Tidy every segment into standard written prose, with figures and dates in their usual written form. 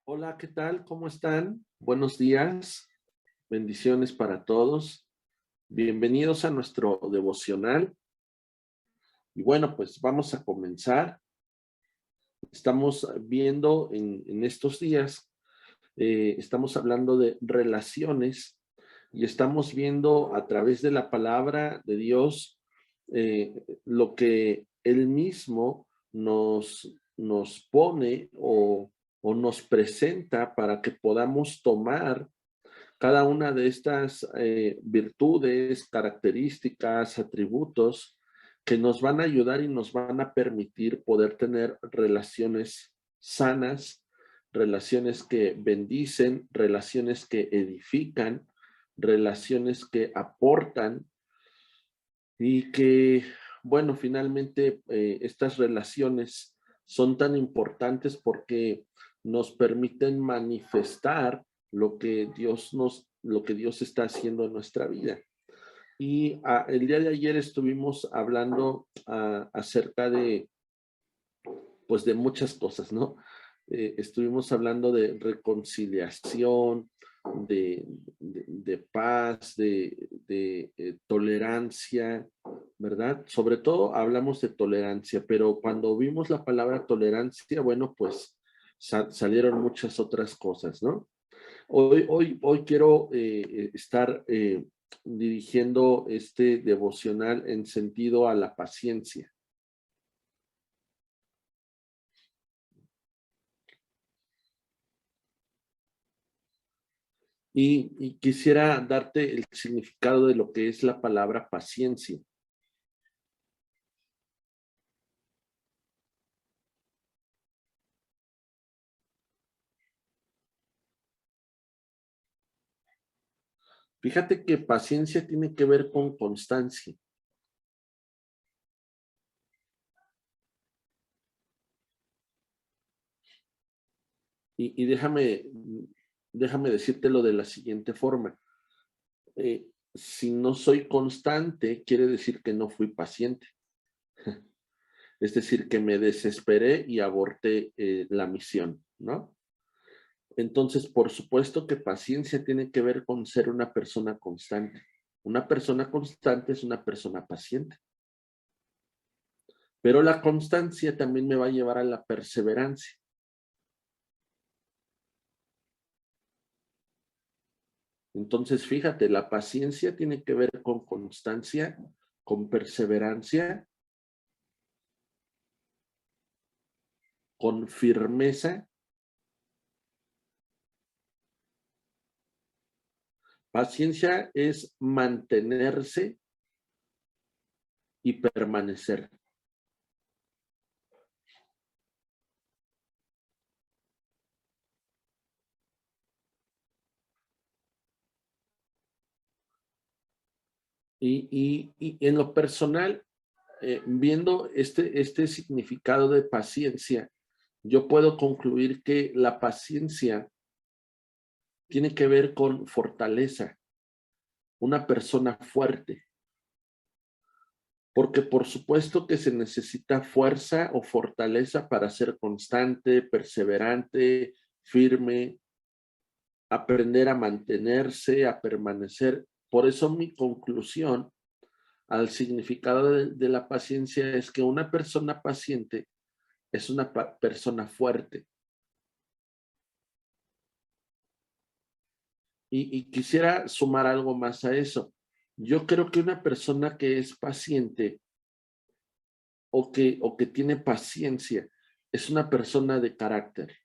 Hola, ¿qué tal? ¿Cómo están? Buenos días, bendiciones para todos. Bienvenidos a nuestro devocional. Y bueno, pues vamos a comenzar. Estamos viendo en estos días, estamos hablando de relaciones y estamos viendo a través de la palabra de Dios lo que Él mismo nos pone o nos presenta para que podamos tomar cada una de estas virtudes, características, atributos que nos van a ayudar y nos van a permitir poder tener relaciones sanas, relaciones que bendicen, relaciones que edifican, relaciones que aportan y que, bueno, finalmente estas relaciones son tan importantes porque nos permiten manifestar lo que Dios está haciendo en nuestra vida. Y el día de ayer estuvimos hablando acerca de, pues, de muchas cosas, ¿no? Estuvimos hablando de reconciliación, de paz, de tolerancia, ¿verdad? Sobre todo hablamos de tolerancia, pero cuando vimos la palabra tolerancia, bueno, pues salieron muchas otras cosas, ¿no? Hoy quiero estar dirigiendo este devocional en sentido a la paciencia. Y quisiera darte el significado de lo que es la palabra paciencia. Fíjate que paciencia tiene que ver con constancia. Y déjame decírtelo de la siguiente forma. Si no soy constante, quiere decir que no fui paciente. Es decir, que me desesperé y aborté la misión, ¿no? Entonces, por supuesto que paciencia tiene que ver con ser una persona constante. Una persona constante es una persona paciente. Pero la constancia también me va a llevar a la perseverancia. Entonces, fíjate, la paciencia tiene que ver con constancia, con perseverancia, con firmeza. Paciencia es mantenerse y permanecer. Y en lo personal, viendo este significado de paciencia, yo puedo concluir que la paciencia tiene que ver con fortaleza, una persona fuerte, porque por supuesto que se necesita fuerza o fortaleza para ser constante, perseverante, firme, aprender a mantenerse, a permanecer. Por eso mi conclusión al significado de la paciencia es que una persona paciente es una persona fuerte. Y quisiera sumar algo más a eso. Yo creo que una persona que es paciente o que tiene paciencia es una persona de carácter.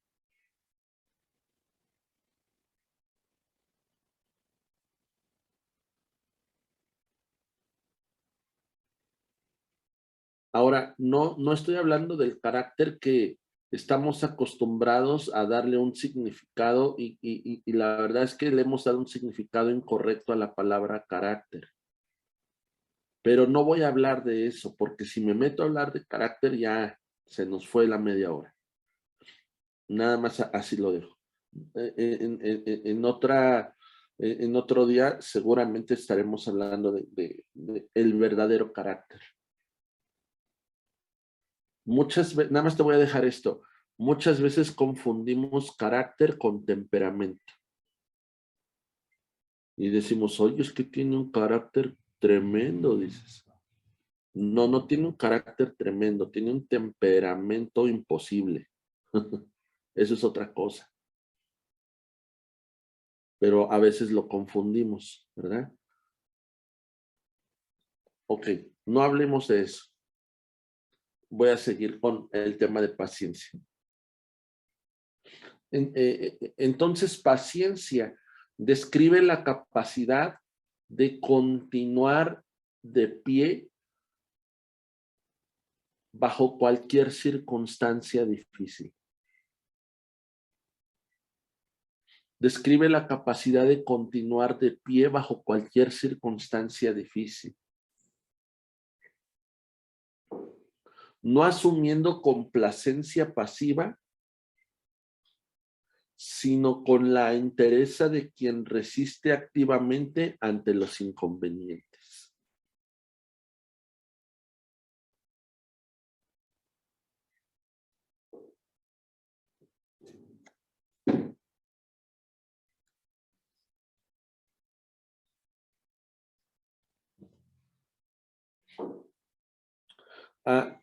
Ahora, no estoy hablando del carácter que estamos acostumbrados a darle un significado y la verdad es que le hemos dado un significado incorrecto a la palabra carácter. Pero no voy a hablar de eso, porque si me meto a hablar de carácter ya se nos fue la media hora. Nada más así lo dejo. En otro día seguramente estaremos hablando de el verdadero carácter. Nada más te voy a dejar esto. muchas veces confundimos carácter con temperamento. Y decimos, oye, es que tiene un carácter tremendo, dices. No, no tiene un carácter tremendo, tiene un temperamento imposible. Eso es otra cosa. Pero a veces lo confundimos, ¿verdad? Ok, no hablemos de eso. Voy a seguir con el tema de paciencia. Entonces, paciencia describe la capacidad de continuar de pie bajo cualquier circunstancia difícil. Describe la capacidad de continuar de pie bajo cualquier circunstancia difícil. No asumiendo complacencia pasiva, sino con la entereza de quien resiste activamente ante los inconvenientes.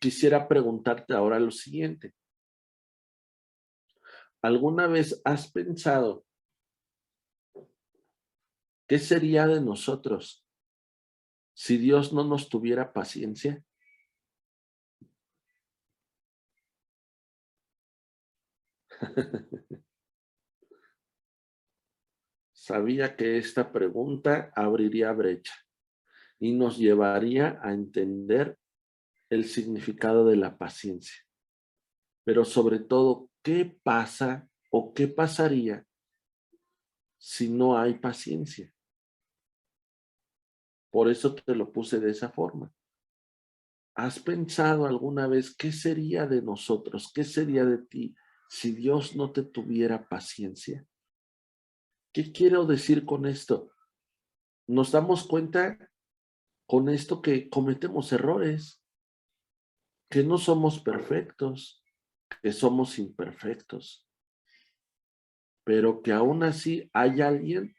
Quisiera preguntarte ahora lo siguiente. ¿Alguna vez has pensado qué sería de nosotros si Dios no nos tuviera paciencia? Sabía que esta pregunta abriría brecha y nos llevaría a entender el significado de la paciencia. Pero sobre todo, ¿qué pasa o qué pasaría si no hay paciencia? Por eso te lo puse de esa forma. ¿Has pensado alguna vez qué sería de nosotros, qué sería de ti si Dios no te tuviera paciencia? ¿Qué quiero decir con esto? Nos damos cuenta con esto que cometemos errores, que no somos perfectos, que somos imperfectos, pero que aún así hay alguien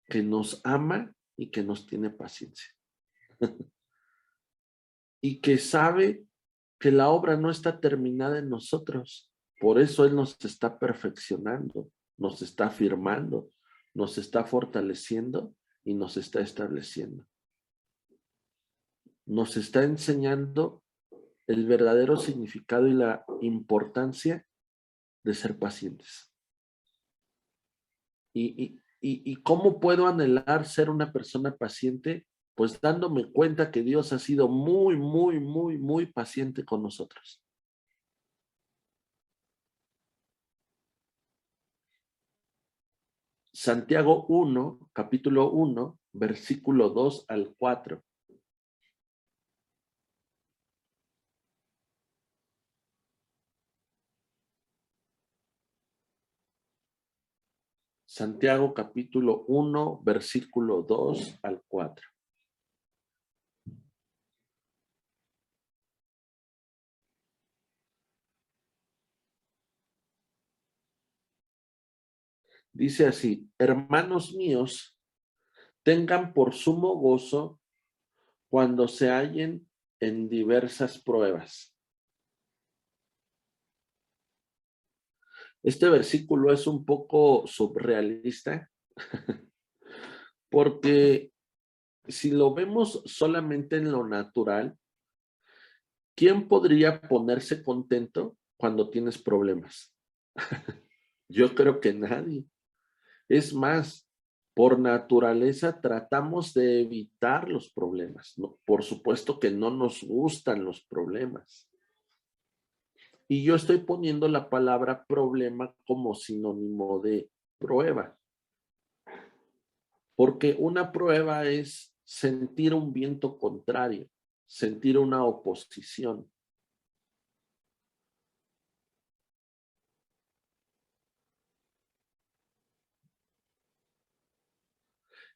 que nos ama y que nos tiene paciencia. Y que sabe que la obra no está terminada en nosotros. Por eso Él nos está perfeccionando, nos está afirmando, nos está fortaleciendo y nos está estableciendo. Nos está enseñando el verdadero significado y la importancia de ser pacientes. ¿Y cómo puedo anhelar ser una persona paciente? Pues dándome cuenta que Dios ha sido muy, muy, muy, muy paciente con nosotros. Santiago 1, capítulo 1, versículo 2 al 4. Santiago capítulo 1, versículo 2 al 4. Dice así: hermanos míos, tengan por sumo gozo cuando se hallen en diversas pruebas. Este versículo es un poco surrealista porque si lo vemos solamente en lo natural, ¿quién podría ponerse contento cuando tienes problemas? Yo creo que nadie. Es más, por naturaleza tratamos de evitar los problemas. No, por supuesto que no nos gustan los problemas. Y yo estoy poniendo la palabra problema como sinónimo de prueba. Porque una prueba es sentir un viento contrario, sentir una oposición.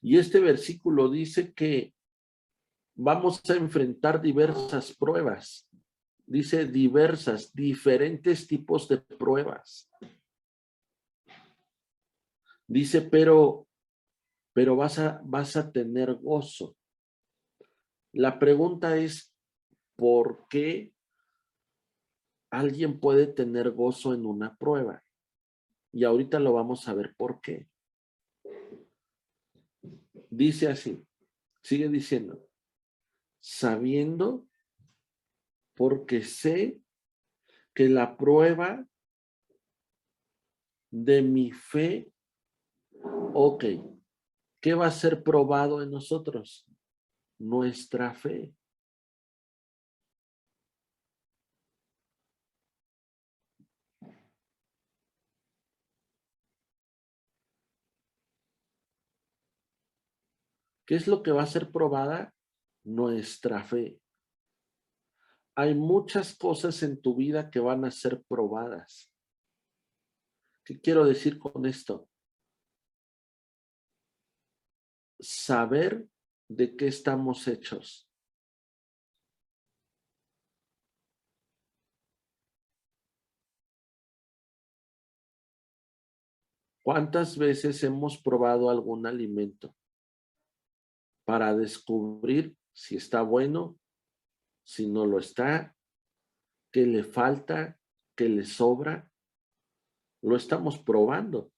Y este versículo dice que vamos a enfrentar diversas pruebas. Dice diversas, diferentes tipos de pruebas. Dice, pero vas a tener gozo. La pregunta es, ¿por qué alguien puede tener gozo en una prueba? Y ahorita lo vamos a ver por qué. Dice así, sigue diciendo, sabiendo, porque sé que la prueba de mi fe, ok, ¿qué va a ser probado en nosotros? Nuestra fe. ¿Qué es lo que va a ser probada? Nuestra fe. Hay muchas cosas en tu vida que van a ser probadas. ¿Qué quiero decir con esto? Saber de qué estamos hechos. ¿Cuántas veces hemos probado algún alimento para descubrir si está bueno, si no lo está, qué le falta, qué le sobra? Lo estamos probando.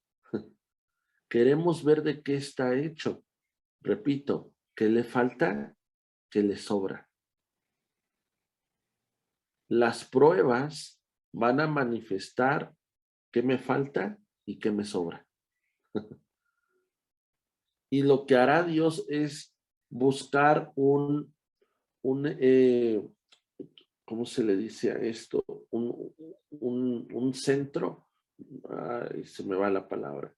Queremos ver de qué está hecho. Repito, qué le falta, qué le sobra. Las pruebas van a manifestar qué me falta y qué me sobra. Y lo que hará Dios es buscar ¿cómo se le dice a esto? Un centro. Ay, se me va la palabra.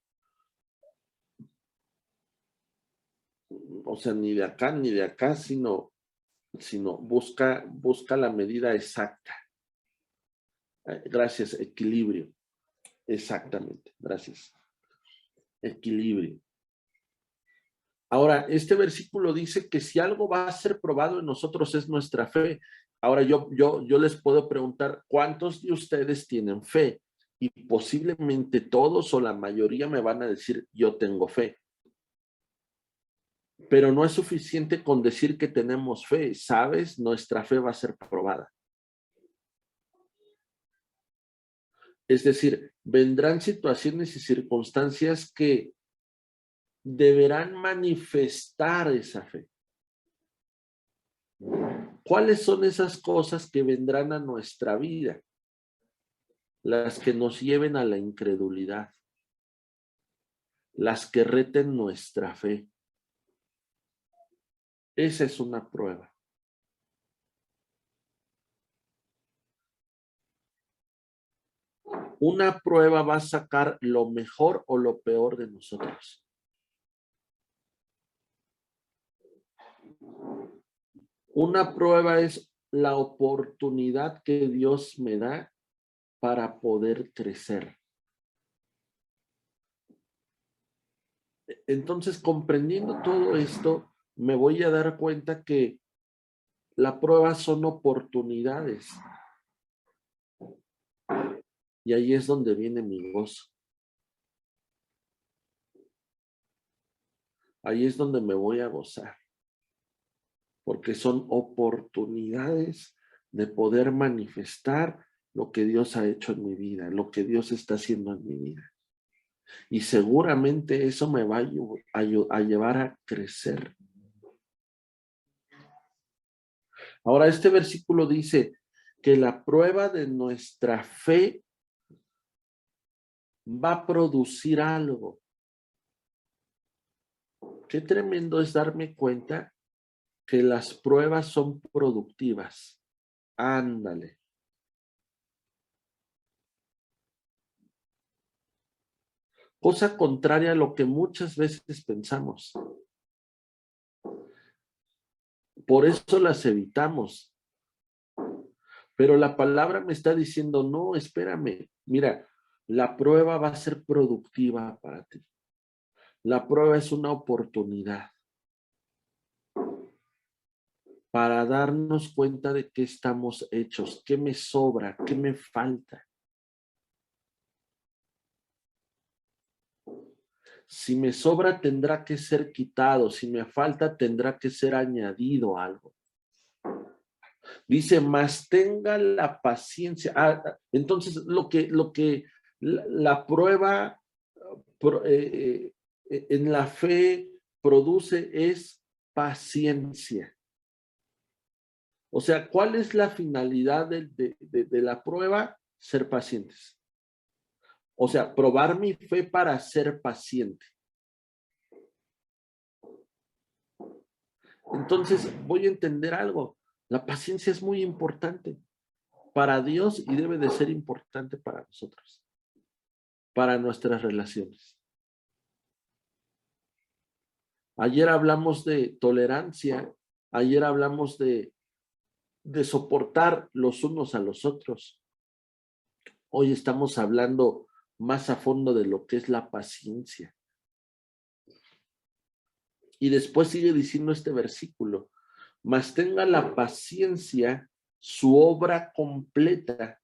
O sea, ni de acá ni de acá, sino busca la medida exacta. Gracias, equilibrio. Exactamente, gracias. Equilibrio. Ahora, este versículo dice que si algo va a ser probado en nosotros es nuestra fe. Ahora yo les puedo preguntar, ¿cuántos de ustedes tienen fe? Y posiblemente todos o la mayoría me van a decir, yo tengo fe. Pero no es suficiente con decir que tenemos fe, ¿sabes? Nuestra fe va a ser probada. Es decir, vendrán situaciones y circunstancias que deberán manifestar esa fe. ¿Cuáles son esas cosas que vendrán a nuestra vida? Las que nos lleven a la incredulidad, las que reten nuestra fe. Esa es una prueba. Una prueba va a sacar lo mejor o lo peor de nosotros. Una prueba es la oportunidad que Dios me da para poder crecer. Entonces, comprendiendo todo esto, me voy a dar cuenta que la prueba son oportunidades. Y ahí es donde viene mi gozo. Ahí es donde me voy a gozar. Porque son oportunidades de poder manifestar lo que Dios ha hecho en mi vida, lo que Dios está haciendo en mi vida. Y seguramente eso me va a llevar a crecer. Ahora, este versículo dice que la prueba de nuestra fe va a producir algo. Qué tremendo es darme cuenta que las pruebas son productivas. Ándale. Cosa contraria a lo que muchas veces pensamos. Por eso las evitamos. Pero la palabra me está diciendo, no, espérame. Mira, la prueba va a ser productiva para ti. La prueba es una oportunidad. para darnos cuenta de qué estamos hechos, qué me sobra, qué me falta. Si me sobra, tendrá que ser quitado. Si me falta, tendrá que ser añadido algo. Dice, más tenga la paciencia. Entonces, la prueba en la fe produce es paciencia. O sea, ¿cuál es la finalidad de la prueba? Ser pacientes. O sea, probar mi fe para ser paciente. Entonces, voy a entender algo. La paciencia es muy importante para Dios y debe de ser importante para nosotros, para nuestras relaciones. Ayer hablamos de tolerancia, ayer hablamos de soportar los unos a los otros. Hoy estamos hablando más a fondo de lo que es la paciencia. Y después sigue diciendo este versículo, mas tenga la paciencia su obra completa,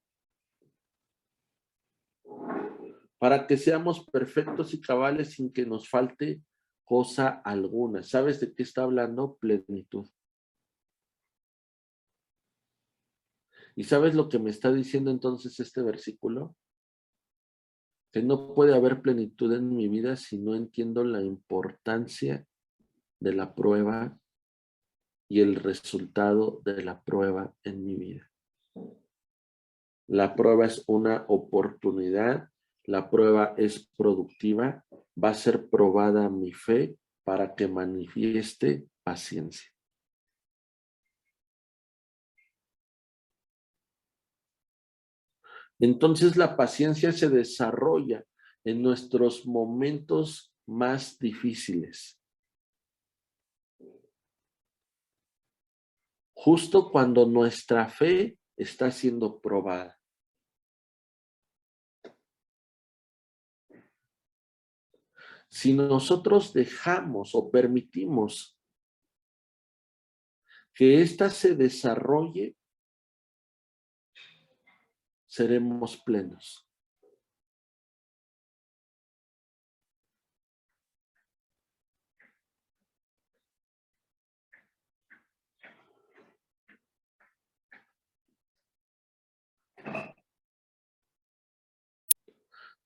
para que seamos perfectos y cabales sin que nos falte cosa alguna. ¿Sabes de qué está hablando? Plenitud. ¿Y sabes lo que me está diciendo entonces este versículo? Que no puede haber plenitud en mi vida si no entiendo la importancia de la prueba y el resultado de la prueba en mi vida. La prueba es una oportunidad, la prueba es productiva, va a ser probada mi fe para que manifieste paciencia. Entonces la paciencia se desarrolla en nuestros momentos más difíciles. Justo cuando nuestra fe está siendo probada. Si nosotros dejamos o permitimos que ésta se desarrolle, seremos plenos.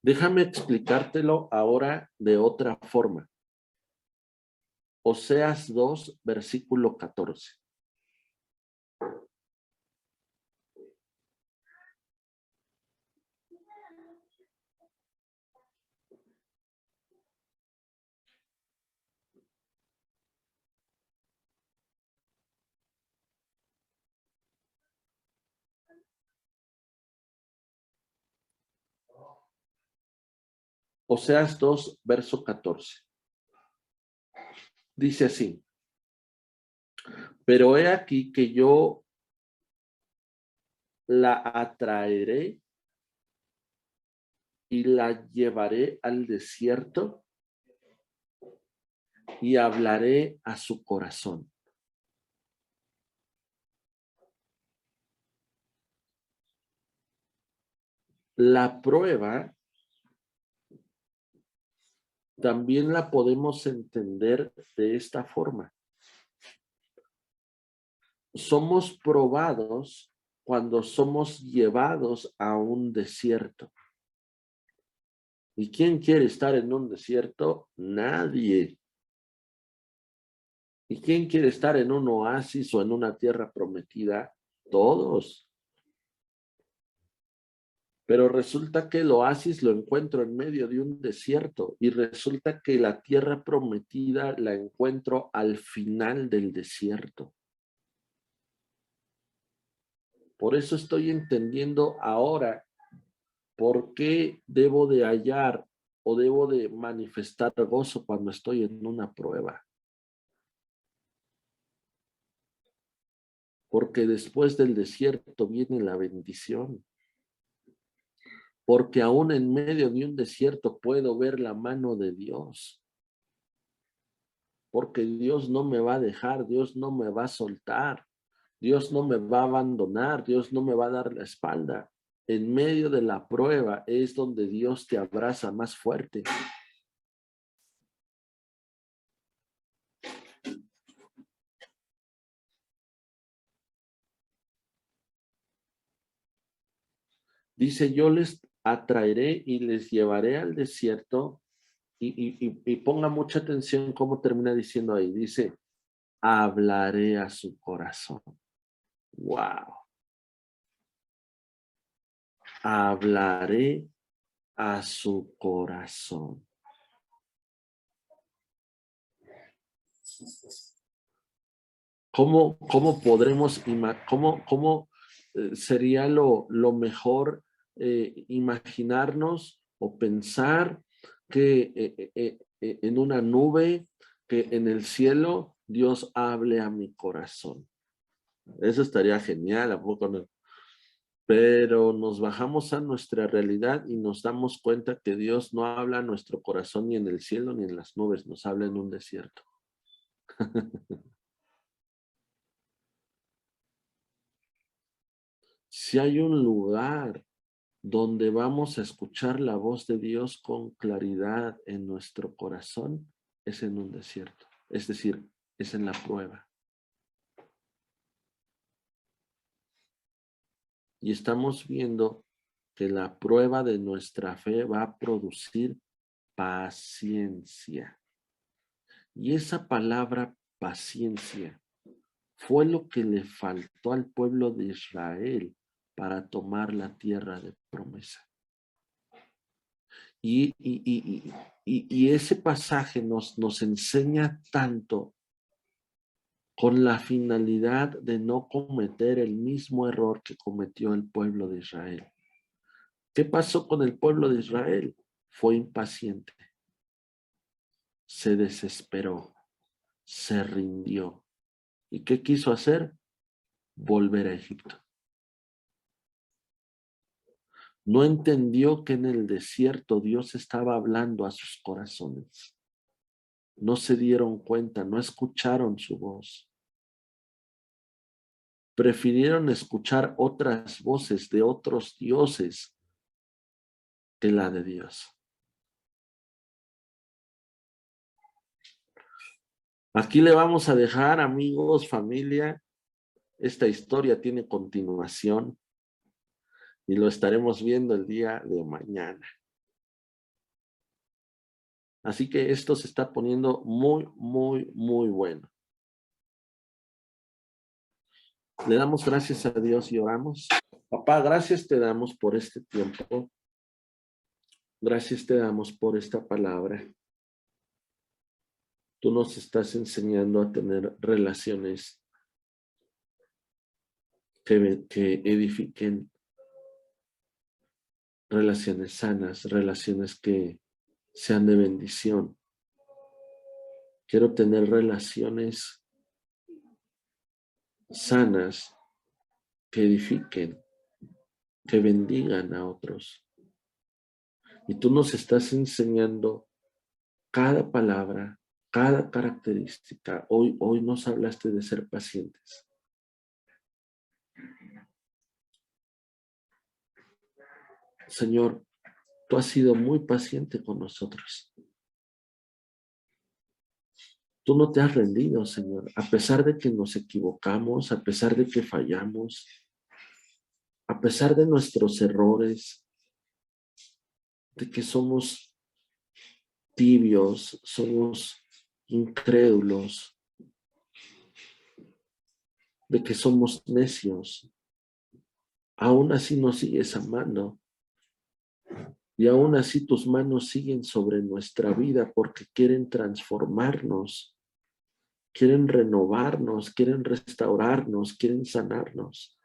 Déjame explicártelo ahora de otra forma. Oseas 2, versículo 14. Oseas 2, verso 14. Dice así, pero he aquí que yo la atraeré y la llevaré al desierto y hablaré a su corazón. La prueba también la podemos entender de esta forma. Somos probados cuando somos llevados a un desierto. ¿Y quién quiere estar en un desierto? Nadie. ¿Y quién quiere estar en un oasis o en una tierra prometida? Todos. Pero resulta que el oasis lo encuentro en medio de un desierto y resulta que la tierra prometida la encuentro al final del desierto. Por eso estoy entendiendo ahora por qué debo de hallar o debo de manifestar gozo cuando estoy en una prueba. Porque después del desierto viene la bendición. Porque aún en medio de un desierto puedo ver la mano de Dios. Porque Dios no me va a dejar, Dios no me va a soltar. Dios no me va a abandonar, Dios no me va a dar la espalda. En medio de la prueba es donde Dios te abraza más fuerte. Dice, yo les atraeré y les llevaré al desierto. Y ponga mucha atención cómo termina diciendo ahí. Dice, hablaré a su corazón. Wow. Hablaré a su corazón. ¿Cómo podremos, cómo sería lo mejor imaginarnos o pensar que en una nube, que en el cielo, Dios hable a mi corazón? Eso estaría genial, ¿a poco no? Pero nos bajamos a nuestra realidad y nos damos cuenta que Dios no habla a nuestro corazón ni en el cielo ni en las nubes, nos habla en un desierto. Si hay un lugar donde vamos a escuchar la voz de Dios con claridad en nuestro corazón, es en un desierto. Es decir, es en la prueba. Y estamos viendo que la prueba de nuestra fe va a producir paciencia. Y esa palabra paciencia fue lo que le faltó al pueblo de Israel para tomar la tierra de promesa. Y ese pasaje nos enseña tanto con la finalidad de no cometer el mismo error que cometió el pueblo de Israel. ¿Qué pasó con el pueblo de Israel? Fue impaciente, se desesperó, se rindió. ¿Y qué quiso hacer? Volver a Egipto. No entendió que en el desierto Dios estaba hablando a sus corazones. No se dieron cuenta, no escucharon su voz. Prefirieron escuchar otras voces de otros dioses que la de Dios. Aquí le vamos a dejar, amigos, familia. Esta historia tiene continuación y lo estaremos viendo el día de mañana. Así que esto se está poniendo muy, muy, muy bueno. Le damos gracias a Dios y oramos. Papá, gracias te damos por este tiempo. Gracias te damos por esta palabra. Tú nos estás enseñando a tener relaciones que edifiquen, relaciones sanas, relaciones que sean de bendición. Quiero tener relaciones sanas que edifiquen, que bendigan a otros. Y tú nos estás enseñando cada palabra, cada característica. Hoy nos hablaste de ser pacientes. Señor, tú has sido muy paciente con nosotros. Tú no te has rendido, Señor, a pesar de que nos equivocamos, a pesar de que fallamos, a pesar de nuestros errores, de que somos tibios, somos incrédulos, de que somos necios. Aún así nos sigues amando. Y aún así tus manos siguen sobre nuestra vida porque quieren transformarnos, quieren renovarnos, quieren restaurarnos, quieren sanarnos.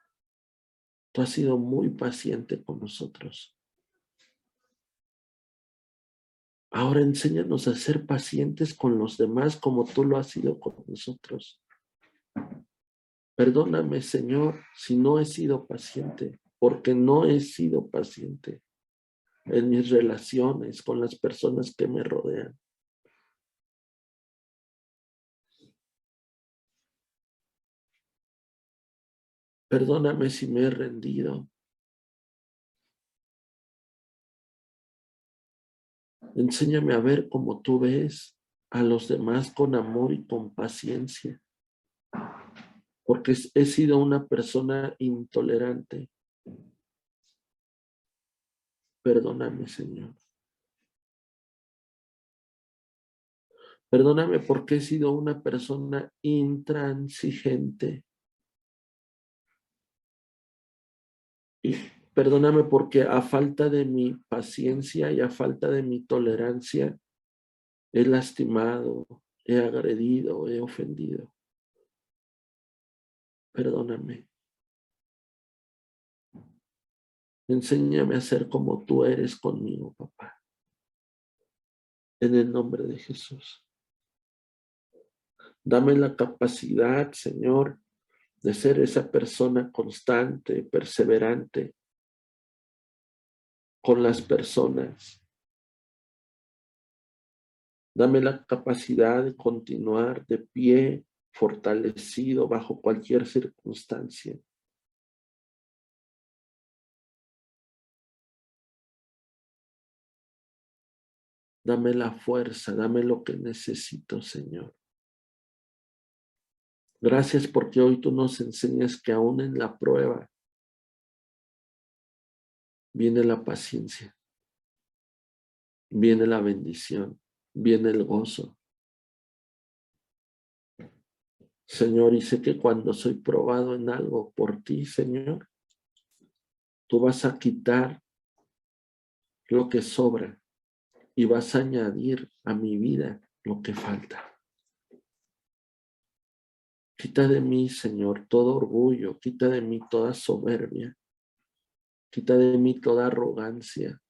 Tú has sido muy paciente con nosotros. Ahora enséñanos a ser pacientes con los demás como tú lo has sido con nosotros. Perdóname, Señor, si no he sido paciente, porque no he sido paciente en mis relaciones con las personas que me rodean. Perdóname si me he rendido. Enséñame a ver como tú ves a los demás con amor y con paciencia, porque he sido una persona intolerante. Perdóname, Señor. Perdóname porque he sido una persona intransigente. Y perdóname porque a falta de mi paciencia y a falta de mi tolerancia, he lastimado, he agredido, he ofendido. Perdóname. Enséñame a ser como tú eres conmigo, papá. En el nombre de Jesús. Dame la capacidad, Señor, de ser esa persona constante, perseverante con las personas. Dame la capacidad de continuar de pie, fortalecido bajo cualquier circunstancia. Dame la fuerza, dame lo que necesito, Señor. Gracias porque hoy tú nos enseñas que aún en la prueba viene la paciencia, viene la bendición, viene el gozo. Señor, y sé que cuando soy probado en algo por ti, Señor, tú vas a quitar lo que sobra y vas a añadir a mi vida lo que falta. Quita de mí, Señor, todo orgullo, quita de mí toda soberbia, quita de mí toda arrogancia,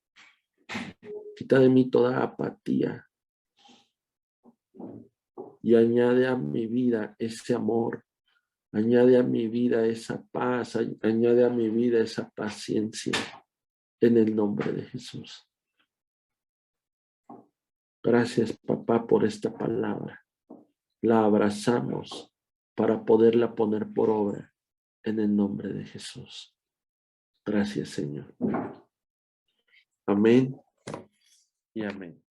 quita de mí toda apatía y añade a mi vida ese amor, añade a mi vida esa paz, añade a mi vida esa paciencia en el nombre de Jesús. Gracias, papá, por esta palabra. La abrazamos para poderla poner por obra en el nombre de Jesús. Gracias, Señor. Amén y amén.